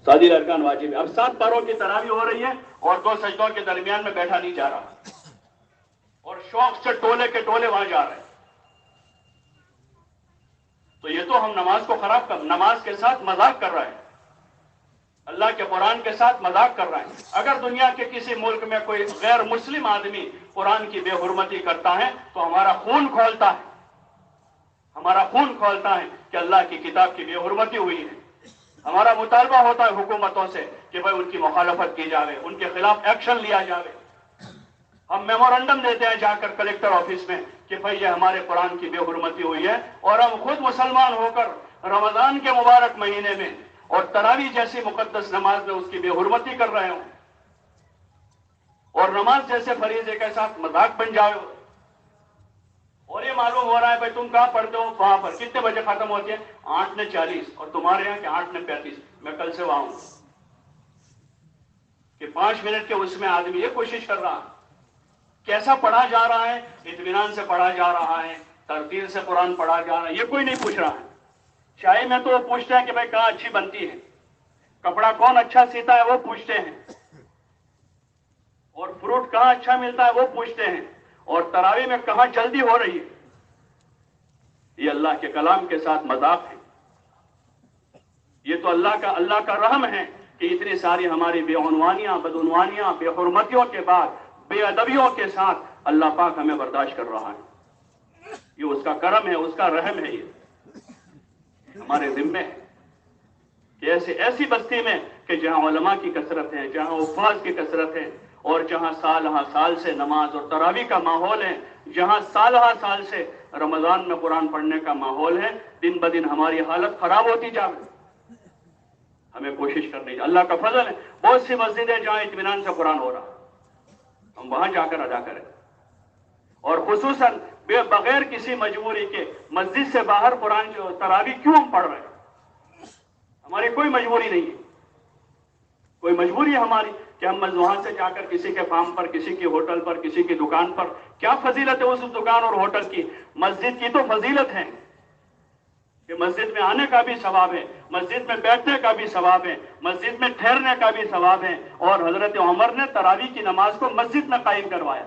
تعدیل ارکان واجب ہے. اب 7 پاروں کی تراویح ہو رہی ہے اور 2 سجدوں کے درمیان میں بیٹھا نہیں جا رہا اور شوق سے ٹولے کے ٹولے وہاں جا رہے ہیں. تو یہ تو ہم نماز کو خراب نماز کے ساتھ مذاق کر رہے ہیں, اللہ کے قرآن کے ساتھ مذاق کر رہے ہیں. اگر دنیا کے کسی ملک میں کوئی غیر مسلم آدمی قرآن کی بے حرمتی کرتا ہے تو ہمارا خون کھولتا ہے, ہمارا خون کھولتا ہے کہ اللہ کی کتاب کی بے حرمتی ہوئی ہے. ہمارا مطالبہ ہوتا ہے حکومتوں سے کہ بھائی ان کی مخالفت کی جاوے, ان کے خلاف ایکشن لیا جاوے. ہم میمورنڈم دیتے ہیں جا کر کلکٹر آفس میں کہ بھائی یہ ہمارے قرآن کی بے حرمتی ہوئی ہے, اور ہم خود مسلمان ہو کر رمضان کے مبارک مہینے میں اور تراویح جیسی مقدس نماز میں اس کی بے حرمتی کر رہے ہوں, اور نماز جیسے فریضے کے ساتھ مذاق بن جائے. اور یہ معلوم ہو رہا ہے بھائی تم کہاں پڑھتے ہو, وہاں پر کتنے بجے ختم ہوتی ہے, 8:40, اور تمہارے یہاں کہ 8:35. میں کل سے وہاں ہوں کہ 5 منٹ کے اس میں آدمی یہ کوشش کر رہا کیسا پڑھا جا رہا ہے, اطمینان سے پڑھا جا رہا ہے, ترتیل سے قرآن پڑھا جا رہا ہے, یہ کوئی نہیں پوچھ رہا ہے. چائے میں تو وہ پوچھتے ہیں کہ بھائی کہاں اچھی بنتی ہے, کپڑا کون اچھا سیتا ہے وہ پوچھتے ہیں, اور فروٹ کہاں اچھا ملتا ہے وہ پوچھتے ہیں, اور تراویح میں کہاں جلدی ہو رہی ہے. یہ اللہ کے کلام کے ساتھ مذاق ہے. یہ تو اللہ کا رحم ہے کہ اتنی ساری ہماری بے عنوانیاں, بدعنوانیاں, بے حرمتیوں کے بعد, بے ادبیوں کے ساتھ اللہ پاک ہمیں برداشت کر رہا ہے. یہ اس کا کرم ہے, اس کا رحم ہے. یہ ہمارے ذمے ہے کہ ایسی بستی میں کہ جہاں علماء کی کثرت ہے, جہاں حفاظ کی کثرت ہے, اور جہاں سال سے نماز اور تراویح کا ماحول ہے, جہاں سال سے رمضان میں قرآن پڑھنے کا ماحول ہے, دن بدن ہماری حالت خراب ہوتی جا رہی. ہمیں کوشش کرنی ہے, اللہ کا فضل ہے, بہت سی مسجدیں جہاں اطمینان سے قرآن ہو رہا, ہم وہاں جا کر ادا کریں. اور خصوصاً بغیر کسی مجبوری کے مسجد سے باہر قرآن تراویح کیوں ہم پڑھ رہے ہیں؟ ہماری کوئی مجبوری نہیں ہے, کوئی مجبوری ہے ہماری کہ ہم وہاں سے جا کر کسی کے فارم پر, کسی کے ہوٹل پر, کسی کی دکان پر. کیا فضیلت ہے اس دکان اور ہوٹل کی؟ مسجد کی تو فضیلت ہے کہ مسجد میں آنے کا بھی ثواب ہے, مسجد میں بیٹھنے کا بھی ثواب ہے, مسجد میں ٹھہرنے کا بھی ثواب ہے. اور حضرت عمر نے تراویح کی نماز کو مسجد میں قائم کروایا.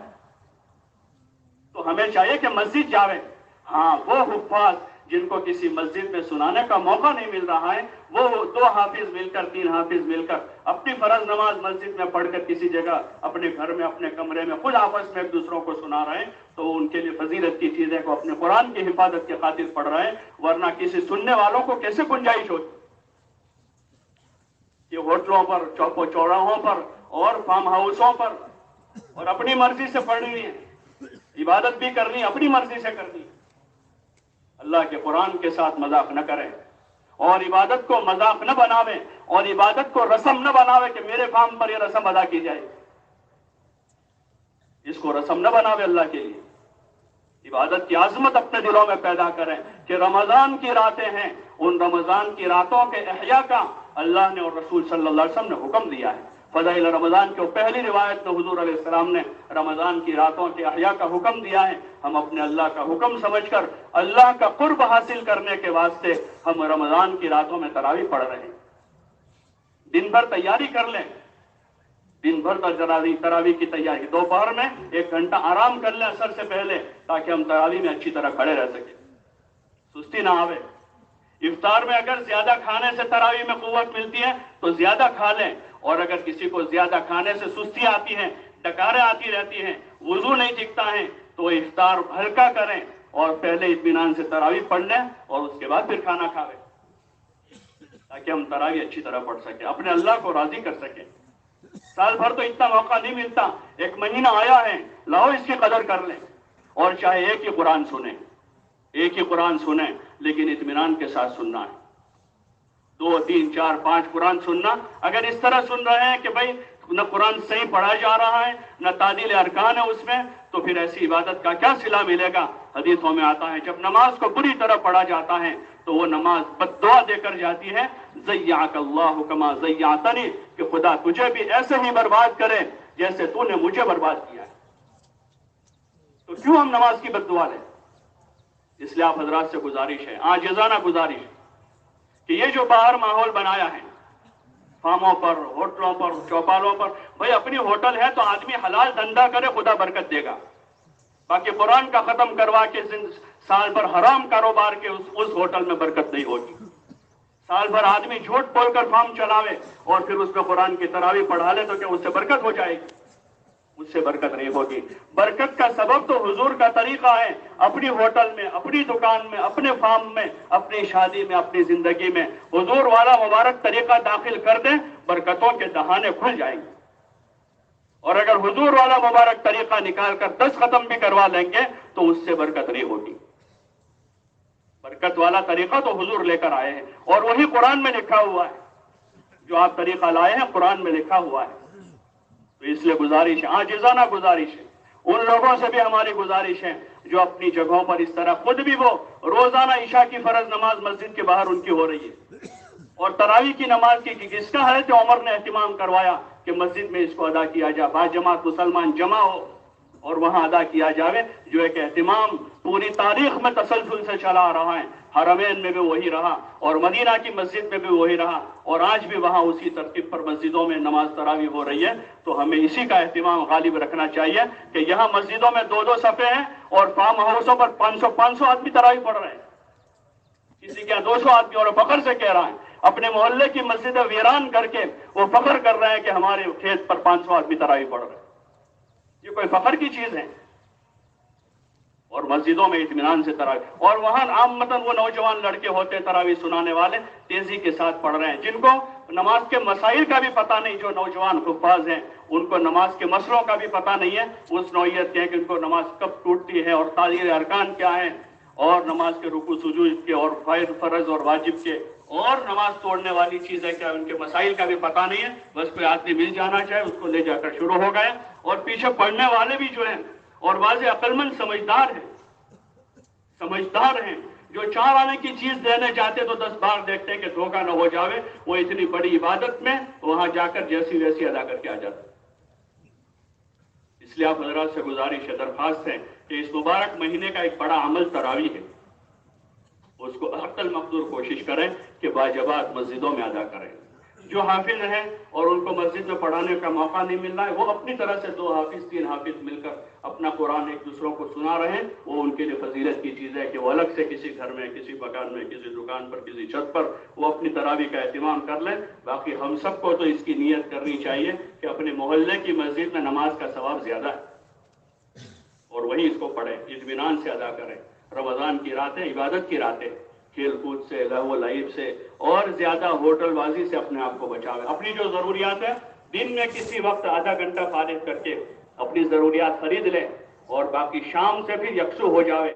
تو ہمیں چاہیے کہ مسجد جاویں. ہاں, وہ حفاظ جن کو کسی مسجد میں سنانے کا موقع نہیں مل رہا ہے, وہ 2 حافظ مل کر, 3 حافظ مل کر اپنی فرض نماز مسجد میں پڑھ کر کسی جگہ اپنے گھر میں, اپنے کمرے میں خود آپس میں ایک دوسروں کو سنا رہے ہیں, تو ان کے لیے فضیلت کی چیزیں کو اپنے قرآن کی حفاظت کی خاطر پڑھ رہے ہیں. ورنہ کسی سننے والوں کو کیسے گنجائش ہوتی کہ ہوٹلوں پر, چوکوں چوراہوں پر اور فارم ہاؤسوں پر, اور اپنی مرضی سے پڑھنی ہے, عبادت بھی کرنی اپنی مرضی سے کرنی. اللہ کے قرآن کے ساتھ مذاق نہ کریں, اور عبادت کو مذاق نہ بناویں, اور عبادت کو رسم نہ بناویں کہ میرے فارم پر یہ رسم ادا کی جائے. اس کو رسم نہ بناویں اللہ کے لیے. عبادت کی عظمت اپنے دلوں میں پیدا کریں کہ رمضان کی راتیں ہیں, ان رمضان کی راتوں کے احیاء کا اللہ نے اور رسول صلی اللہ علیہ وسلم نے حکم دیا ہے. فضائل رمضان کی پہلی روایت میں حضور علیہ السلام نے رمضان کی راتوں کے احیاء کا حکم دیا ہے. ہم اپنے اللہ کا حکم سمجھ کر اللہ کا قرب حاصل کرنے کے واسطے ہم رمضان کی راتوں میں تراویح پڑھ رہے ہیں. دن بھر تیاری کر لیں, دن بھر تراویح کی تیاری, دوپہر میں 1 گھنٹہ آرام کر لیں عصر سے پہلے, تاکہ ہم تراویح میں اچھی طرح کھڑے رہ سکیں, سستی نہ آوے. افطار میں اگر زیادہ کھانے سے تراویح میں قوت ملتی ہے تو زیادہ کھا لیں, اور اگر کسی کو زیادہ کھانے سے سستی آتی ہے, ڈکاریں آتی رہتی ہیں, وضو نہیں ٹکتا ہے, تو افطار ہلکا کریں اور پہلے اطمینان سے تراویح پڑھ لیں, اور اس کے بعد پھر کھانا کھاویں, تاکہ ہم تراویح اچھی طرح پڑھ سکیں, اپنے اللہ کو راضی کر سکیں. سال بھر تو اتنا موقع نہیں ملتا, 1 مہینہ آیا ہے, لاؤ اس کی قدر کر لیں. اور چاہے ایک ہی قرآن سنیں, لیکن اطمینان کے ساتھ سننا ہے. 2, 3, 4, 5 قرآن سننا. اگر اس طرح سن رہے ہیں کہ بھائی نہ قرآن صحیح پڑھا جا رہا ہے, نہ تعدیل ارکان ہے اس میں, تو پھر ایسی عبادت کا کیا صلہ ملے گا؟ حدیثوں میں آتا ہے جب نماز کو بری طرح پڑھا جاتا ہے تو وہ نماز بد دعا دے کر جاتی ہے, ضیعک اللہ کما ضیعتنی, کہ خدا تجھے بھی ایسے ہی برباد کرے جیسے تو نے مجھے برباد کیا ہے. تو کیوں ہم نماز کی بد دعا لیں؟ اس لیے آپ حضرات سے گزارش ہے, عاجزانہ گزارش ہے, کہ یہ جو باہر ماحول بنایا ہے فارموں پر، ہوٹلوں پر، چوپالوں پر. بھائی اپنی ہوٹل ہے تو آدمی حلال دھندا کرے، خدا برکت دے گا. باقی قرآن کا ختم کروا کے سال بھر حرام کاروبار کے اس ہوٹل میں برکت نہیں ہوگی. سال بھر آدمی جھوٹ بول کر فارم چلاوے اور پھر اس میں قرآن کی تراویح پڑھا لے تو کیا اس سے برکت ہو جائے گی؟ اس سے برکت نہیں ہوگی. برکت کا سبب تو حضور کا طریقہ ہے. اپنی ہوٹل میں، اپنی دکان میں، اپنے فارم میں، اپنی شادی میں، اپنی زندگی میں حضور والا مبارک طریقہ داخل کر دیں، برکتوں کے دہانے کھل جائیں گے. اور اگر حضور والا مبارک طریقہ نکال کر 10 ختم بھی کروا لیں گے تو اس سے برکت نہیں ہوگی. برکت والا طریقہ تو حضور لے کر آئے ہیں اور وہی قرآن میں لکھا ہوا ہے. جو آپ طریقہ لائے ہیں قرآن میں لکھا ہوا ہے. تو اس لیے گزارش ہے، عاجزانہ گزارش ہے، ان لوگوں سے بھی ہماری گزارش ہے جو اپنی جگہوں پر اس طرح خود بھی وہ روزانہ عشاء کی فرض نماز مسجد کے باہر ان کی ہو رہی ہے اور تراویح کی نماز کی جس کا حضرت عمر نے اہتمام کروایا کہ مسجد میں اس کو ادا کیا جائے، باجماعت مسلمان جمع ہو اور وہاں ادا کیا جاوے، جو ایک اہتمام پوری تاریخ میں تسلسل سے چلا آ رہا ہے. حرمین میں بھی وہی رہا اور مدینہ کی مسجد میں بھی وہی رہا اور آج بھی وہاں اسی ترتیب پر مسجدوں میں نماز تراویح ہو رہی ہے. تو ہمیں اسی کا اہتمام غالب رکھنا چاہیے کہ یہاں مسجدوں میں 2 صفیں ہیں اور فارم ہاؤسوں پر 500 آدمی تراویح پڑھ رہے ہیں. کسی کے 200 آدمی اور فخر سے کہہ رہا ہے، اپنے محلے کی مسجد ویران کر کے وہ فخر کر رہے ہیں کہ ہمارے کھیت پر 500 آدمی تراویح پڑھ رہے ہیں. یہ کوئی فخر کی چیز ہے؟ اور مسجدوں میں اطمینان سے تراویح، اور وہاں عامتاً وہ نوجوان لڑکے ہوتے ہیں تراویح سنانے والے، تیزی کے ساتھ پڑھ رہے ہیں، جن کو نماز کے مسائل کا بھی پتہ نہیں. جو نوجوان حفاظ ہیں ان کو نماز کے مسئلوں کا بھی پتہ نہیں ہے، اس نوعیت کے ہیں کہ ان کو نماز کب ٹوٹتی ہے اور تعزیر ارکان کیا ہیں اور نماز کے رکوع سجود کے اور فرض اور واجب کے اور نماز توڑنے والی چیزیں کیا، ان کے مسائل کا بھی پتہ نہیں ہے. بس کوئی آدمی مل جانا چاہے اس کو لے جا کر شروع ہو گئے. اور پیچھے پڑھنے والے بھی جو ہیں اور واضح عقلمند سمجھدار ہیں جو 4 آنے کی چیز دینے جاتے تو 10 بار دیکھتے ہیں کہ دھوکہ نہ ہو جاوے. وہ اتنی بڑی عبادت میں وہاں جا کر جیسی ویسی ادا کر کے آ جاتے. اس لیے آپ حضرات سے گزارش ہے، درخواست ہے کہ اس مبارک مہینے کا ایک بڑا عمل تراویح ہے، اس کو حق المقدور کوشش کریں کہ باجماعت مسجدوں میں ادا کریں. جو حافظ ہیں اور ان کو مسجد میں پڑھانے کا موقع نہیں مل رہا ہے، وہ اپنی طرح سے 2 حافظ 3 حافظ مل کر اپنا قرآن ایک دوسروں کو سنا رہے ہیں. وہ ان کے لیے فضیلت کی چیز ہے کہ وہ الگ سے کسی گھر میں، کسی مکان میں، کسی دکان پر، کسی چھت پر وہ اپنی تراویح کا اہتمام کر لیں. باقی ہم سب کو تو اس کی نیت کرنی چاہیے کہ اپنے محلے کی مسجد میں نماز کا ثواب زیادہ ہے اور وہیں اس کو پڑھیں، اطمینان سے ادا کریں. رمضان کی راتیں عبادت کی راتیں، کھیل کود سے، لہو و لعب سے اور زیادہ ہوٹل بازی سے اپنے آپ کو بچاویں. اپنی جو ضروریات ہیں دن میں کسی وقت آدھا گھنٹہ فارغ کر کے اپنی ضروریات خرید لیں اور باقی شام سے پھر یکسو ہو جاوے.